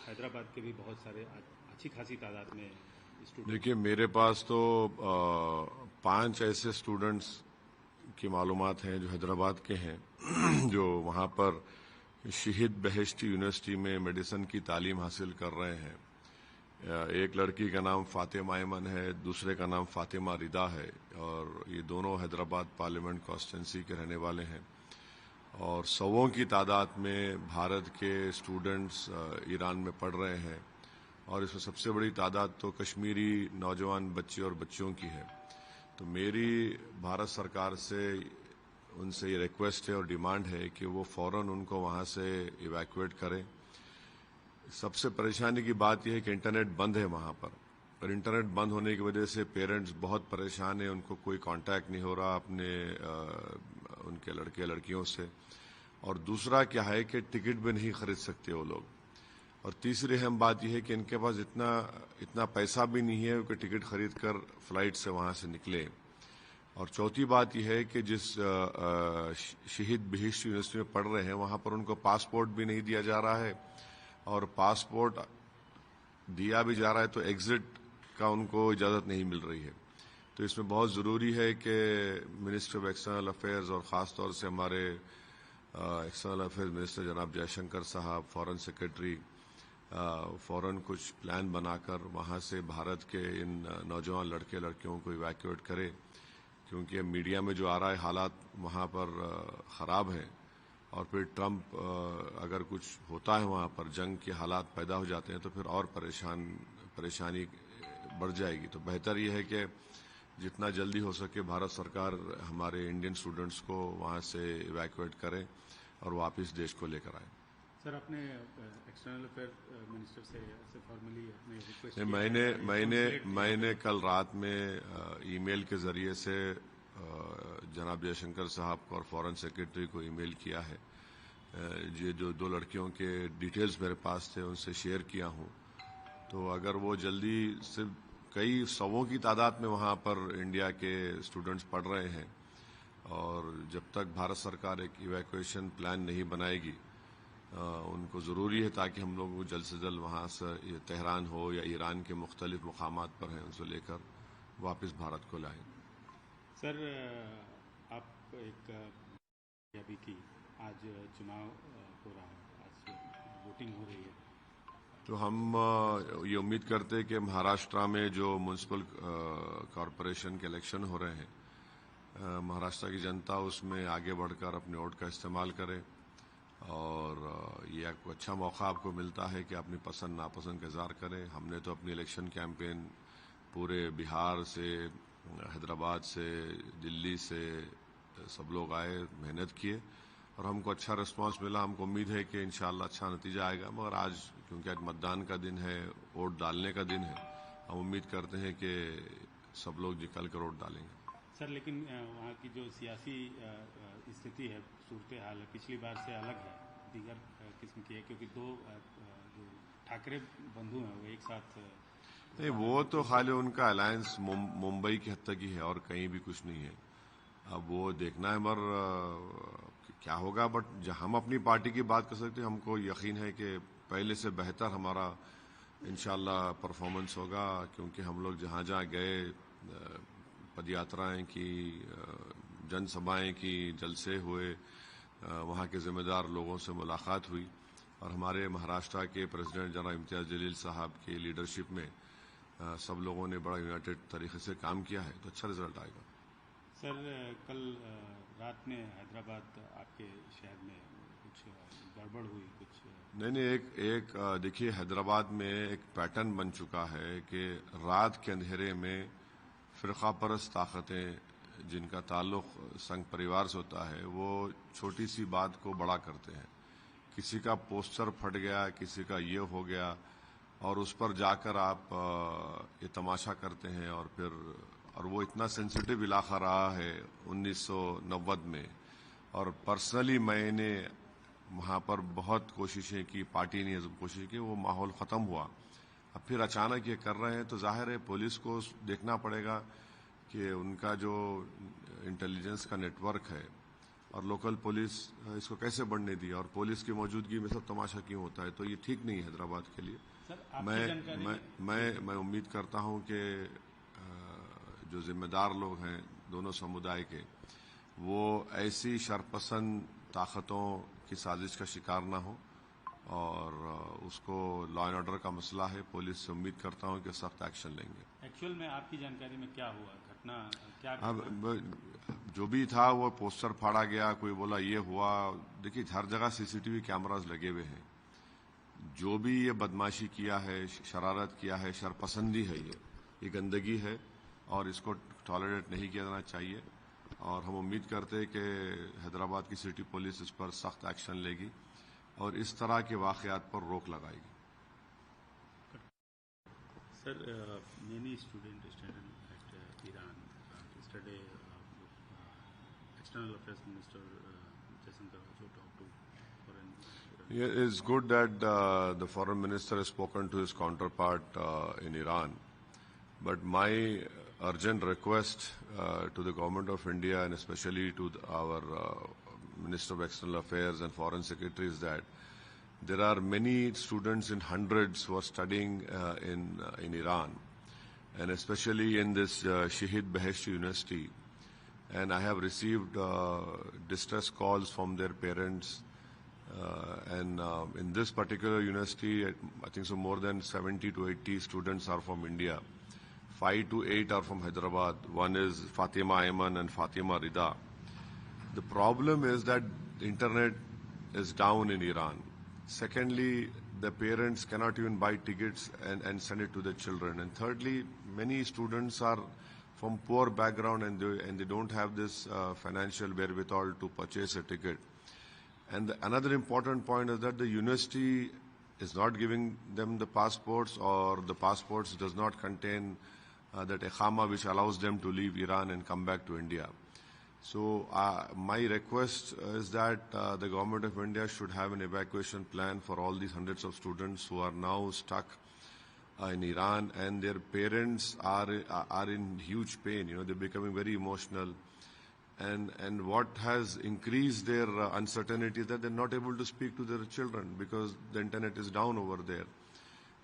حیدرآباد کے بھی بہت سارے اچھی خاصی تعداد میں اسٹوڈنٹ. دیکھیے میرے پاس تو 5 ایسے اسٹوڈنٹس کی معلومات ہیں جو حیدرآباد کے ہیں جو وہاں پر شہید بہشتی یونیورسٹی میں میڈیسن کی تعلیم حاصل کر رہے ہیں. ایک لڑکی کا نام فاطمہ ایمن ہے, دوسرے کا نام فاطمہ ردا ہے, اور یہ دونوں حیدرآباد پارلیمنٹ کانسٹیٹنسی کے رہنے والے ہیں. اور سووں کی تعداد میں بھارت کے اسٹوڈنٹس ایران میں پڑھ رہے ہیں, اور اس میں سب سے بڑی تعداد تو کشمیری نوجوان بچے اور بچیوں کی ہے. تو میری بھارت سرکار سے ان سے یہ ریکویسٹ ہے اور ڈیمانڈ ہے کہ وہ فوراً ان کو وہاں سے ایویکویٹ کریں. سب سے پریشانی کی بات یہ ہے کہ انٹرنیٹ بند ہے وہاں پر, اور انٹرنیٹ بند ہونے کی وجہ سے پیرنٹس بہت پریشان ہیں, ان کو کوئی کانٹیکٹ نہیں ہو رہا اپنے ان کے لڑکے لڑکیوں سے. اور دوسرا کیا ہے کہ ٹکٹ بھی نہیں خرید سکتے وہ لوگ. اور تیسری اہم بات یہ ہے کہ ان کے پاس اتنا پیسہ بھی نہیں ہے کہ ٹکٹ خرید کر فلائٹ سے وہاں سے نکلے. اور چوتھی بات یہ ہے کہ جس شہید بہشتی یونیورسٹی میں پڑھ رہے ہیں وہاں پر ان کو پاسپورٹ بھی نہیں دیا جا رہا ہے, اور پاسپورٹ دیا بھی جا رہا ہے تو ایگزٹ کا ان کو اجازت نہیں مل رہی ہے. تو اس میں بہت ضروری ہے کہ منسٹر آف ایکسٹرنل افیئرز اور خاص طور سے ہمارے ایکسٹرنل افیئرز منسٹر جناب جے شنکر صاحب, فورن سیکرٹری, فوراً کچھ پلان بنا کر وہاں سے بھارت کے ان نوجوان لڑکے لڑکیوں کو ایویکویٹ کرے, کیونکہ میڈیا میں جو آ رہا ہے حالات وہاں پر خراب ہیں. اور پھر ٹرمپ اگر کچھ ہوتا ہے وہاں پر, جنگ کے حالات پیدا ہو جاتے ہیں تو پھر اور پریشانی بڑھ جائے گی. تو بہتر یہ ہے کہ جتنا جلدی ہو سکے بھارت سرکار ہمارے انڈین اسٹوڈنٹس کو وہاں سے ایویکویٹ کرے اور واپس دیش کو لے کر آئے. سر آپ نے ایکسٹرنل افیئر منسٹر سے فارملی اپنے ریکویسٹ میں نے کل رات میں ای میل کے ذریعے سے جناب جے شنکر صاحب کو اور فورن سیکرٹری کو ای میل کیا ہے. یہ جو 2 لڑکیوں کے ڈیٹیلز میرے پاس تھے ان سے شیئر کیا ہوں. تو اگر وہ جلدی, صرف کئی سووں کی تعداد میں وہاں پر انڈیا کے اسٹوڈنٹس پڑھ رہے ہیں, اور جب تک بھارت سرکار ایک ایویکویشن پلان نہیں بنائے گی ان کو ضروری ہے تاکہ ہم لوگ جلد سے جلد وہاں سے تہران ہو یا ایران کے مختلف مقامات پر ہیں ان سے لے کر واپس بھارت کو لائیں. سر آپ ایک ابھی کی آج چناؤ ہو رہا ہے, آج ووٹنگ ہو رہی ہے, تو ہم یہ امید کرتے کہ مہاراشٹرا میں جو میونسپل کارپوریشن کے الیکشن ہو رہے ہیں مہاراشٹرا کی جنتا اس میں آگے بڑھ کر اپنے ووٹ کا استعمال کرے, اور یہ ایک اچھا موقع آپ کو ملتا ہے کہ اپنی پسند ناپسند کا اظہار کریں. ہم نے تو اپنی الیکشن کیمپین پورے بہار سے, حیدرآباد سے, دلی سے سب لوگ آئے, محنت کیے, اور ہم کو اچھا رسپانس ملا. ہم کو امید ہے کہ انشاءاللہ اچھا نتیجہ آئے گا. مگر آج کیونکہ آج متدان کا دن ہے, ووٹ ڈالنے کا دن ہے, ہم امید کرتے ہیں کہ سب لوگ نکل کر ووٹ ڈالیں گے. سر لیکن وہاں کی جو سیاسی استھتی ہے, صورتحال ہے, پچھلی بار سے الگ ہے, دیگر قسم کی ہے, کیونکہ 2 جو ٹھاکرے بندھو ہیں وہ ایک ساتھ. نہیں, وہ تو خالی ان کا الائنس ممبئی کی حد تک ہی ہے اور کہیں بھی کچھ نہیں ہے. اب وہ دیکھنا ہے مگر کیا ہوگا. بٹ ہم اپنی پارٹی کی بات کر سکتے ہیں, ہم کو یقین ہے کہ پہلے سے بہتر ہمارا انشاءاللہ پرفارمنس ہوگا, کیونکہ ہم لوگ جہاں جہاں گئے پد یاترائیں کی, جن سبھائیں کی, جلسے ہوئے, وہاں کے ذمہ دار لوگوں سے ملاقات ہوئی, اور ہمارے مہاراشٹرا کے پریزیڈنٹ جناب امتیاز جلیل صاحب کی لیڈرشپ میں سب لوگوں نے بڑا یونائٹڈ طریقے سے کام کیا ہے, تو اچھا رزلٹ آئے گا. سر کل رات میں حیدرآباد آپ کے شہر میں کچھ گڑبڑ ہوئی, کچھ نہیں, ایک دیکھیے حیدرآباد میں ایک پیٹرن بن چکا ہے کہ رات کے اندھیرے میں فرقہ پرست طاقتیں جن کا تعلق سنگھ پریوار سے ہوتا ہے وہ چھوٹی سی بات کو بڑا کرتے ہیں. کسی کا پوسٹر پھٹ گیا, کسی کا یہ ہو گیا, اور اس پر جا کر آپ یہ تماشا کرتے ہیں. اور وہ اتنا سینسیٹیو علاقہ رہا ہے 1990 میں, اور پرسنلی میں نے وہاں پر بہت کوششیں کی, پارٹی نے کوشش کی, وہ ماحول ختم ہوا. اب پھر اچانک یہ کر رہے ہیں, تو ظاہر ہے پولیس کو دیکھنا پڑے گا کہ ان کا جو انٹیلیجنس کا نیٹ ورک ہے اور لوکل پولیس اس کو کیسے بڑھنے دی اور پولیس کی موجودگی میں سب تماشا کیوں ہوتا ہے. تو یہ ٹھیک نہیں ہے حیدرآباد کے لیے. میں امید کرتا ہوں کہ جو ذمہ دار لوگ ہیں دونوں سمودائے کے وہ ایسی شرپسند طاقتوں کی سازش کا شکار نہ ہو اور اس کو لا اینڈ آرڈر کا مسئلہ ہے. پولیس سے امید کرتا ہوں کہ سخت ایکشن لیں گے. ایکچوئل میں آپ کی جانکاری میں کیا ہوا گھٹنا کیا جو بھی تھا وہ پوسٹر پھاڑا گیا, کوئی بولا یہ ہوا. دیکھیے ہر جگہ CCTV کیمراز لگے ہوئے ہیں. جو بھی یہ بدماشی کیا ہے, شرارت کیا ہے, شرپسندی ہے, یہ گندگی ہے اور اس کو ٹالریٹ نہیں کیا جانا چاہیے. اور ہم امید کرتے ہیں کہ حیدرآباد کی سٹی پولیس اس پر سخت ایکشن لے گی اور اس طرح کے واقعات پر روک لگائے گی. Sir, many students studied at Iran. Yesterday, External Affairs Minister Jaishankar also talked to foreign. Yeah, it's good that the foreign minister has spoken to his counterpart in Iran. But my urgent request to the government of India and especially to our Minister of External Affairs and Foreign Secretary is that there are many students in hundreds who are studying in Iran, and especially in this Shahid Beheshti University. And I have received distress calls from their parents. And in this particular university, I think so more than 70 to 80 students are from India. 5 to 8 are from Hyderabad. One is Fatima Ayman and Fatima Rida. The problem is that the internet is down in Iran. Secondly, the parents cannot even buy tickets and send it to their children. And thirdly, many students are from poor background and they don't have this financial wherewithal to purchase a ticket. And another important point is that the university is not giving them the passports, or the passports does not contain that iqama which allows them to leave Iran and come back to India. So my request is that the government of India should have an evacuation plan for all these hundreds of students who are now stuck in Iran, and their parents are in huge pain. You know, they're becoming very emotional. And what has increased their uncertainty is that they're not able to speak to their children because the internet is down over there.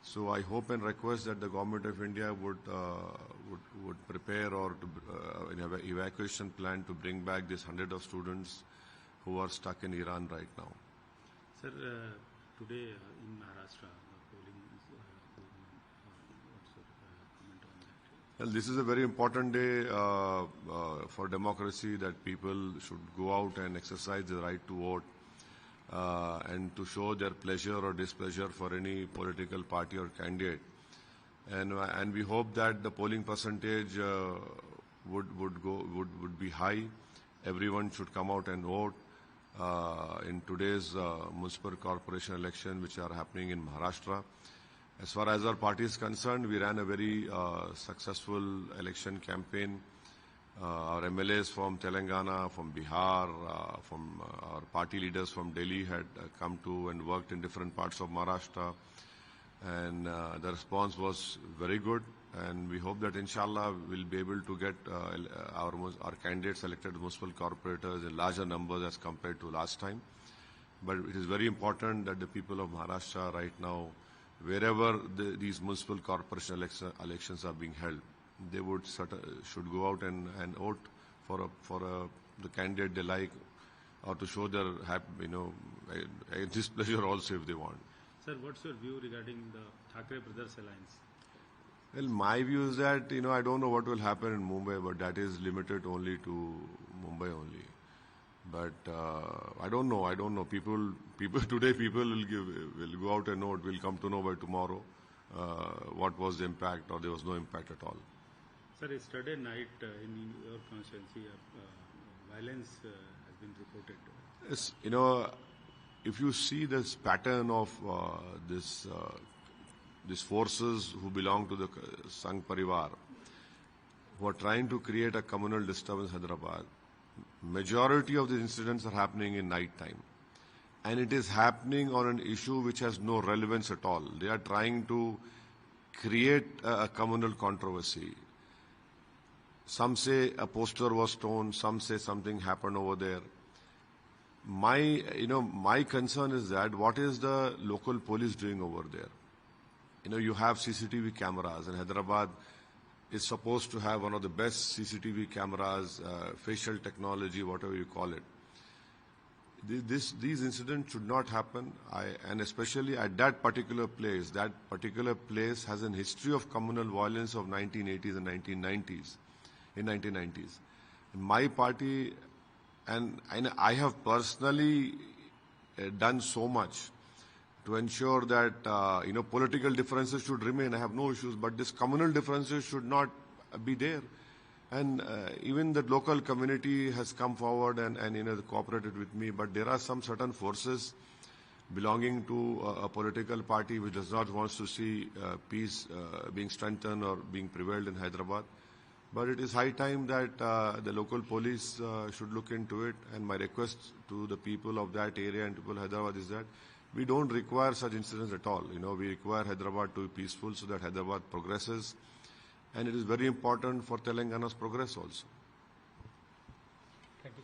So I hope and request that the government of India would prepare or an evacuation plan to bring back this 100 of students who are stuck in Iran right now. Sir, today in Maharashtra, the polling is going on. What's your comment on that? Well, this is a very important day for democracy, that people should go out and exercise their right to vote and to show their pleasure or displeasure for any political party or candidate. And we hope that the polling percentage would be high. Everyone should come out and vote in today's municipal corporation election, which are happening in Maharashtra. As far as our party is concerned, we ran a very successful election campaign. Our MLAs from Telangana, from Bihar, from our party leaders from Delhi had come to and worked in different parts of Maharashtra. And the response was very good. And we hope that inshallah we'll be able to get our candidates elected municipal corporators in larger numbers as compared to last time. But it is very important that the people of Maharashtra right now, wherever these municipal corporation elections are being held, they should go out and vote for the candidate they like, or to show their displeasure also if they want. Sir, what's your view regarding the Thackeray Brothers Alliance? Well, my view is that I don't know what will happen in Mumbai, but that is limited only to Mumbai only. But I don't know. People today will go out and vote. Will come to know by tomorrow what was the impact, or there was no impact at all. Sir, yesterday night in your constituency, violence has been reported. Yes, if you see this pattern of these forces who belong to the Sangh Parivar, who are trying to create a communal disturbance in Hyderabad, majority of these incidents are happening in night time. And it is happening on an issue which has no relevance at all. They are trying to create a communal controversy. Some say a poster was torn, some say something happened over there. my concern is that what is the local police doing over there? You have CCTV cameras, and Hyderabad is supposed to have one of the best CCTV cameras, facial technology, whatever you call it. These incidents should not happen, and especially at that particular place. That particular place has a history of communal violence of 1980s and 1990s. In 1990s, my party and I have personally done so much to ensure that political differences should remain. I have no issues, but these communal differences should not be there. And even the local community has come forward and cooperated with me. But there are some certain forces belonging to a political party which does not want to see peace being strengthened or being prevailed in Hyderabad. But it is high time that the local police should look into it. And my request to the people of that area and people of Hyderabad is that we don't require such incidents at all. We require Hyderabad to be peaceful so that Hyderabad progresses. And it is very important for Telangana's progress also.